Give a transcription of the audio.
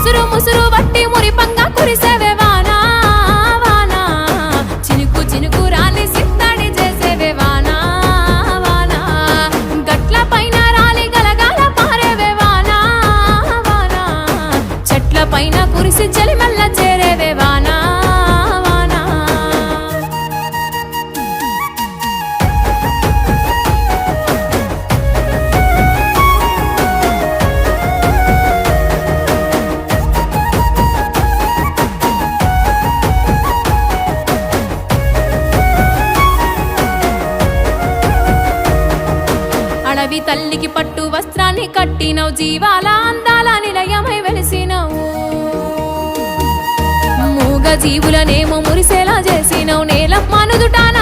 ముసురు ముసురు వట్టి మురిపంగా కురిసేవే వానా వానా చినుకు చినుకు రాని సిద్ధడి చేసేవే వానా వానా గట్ల పైన రాలి గలగాల పారేవే వానా వానా చెట్ల పైన కురిసి చలిమల్ల చేరేవే వానా వానా అడవి తల్లికి పట్టు వస్త్రాన్ని కట్టినవు జీవాల అందాల నిలయమై వెలిసినవు మూగ జీవులనేమో మురిసేలా చేసినవు నేల మనుదుటాన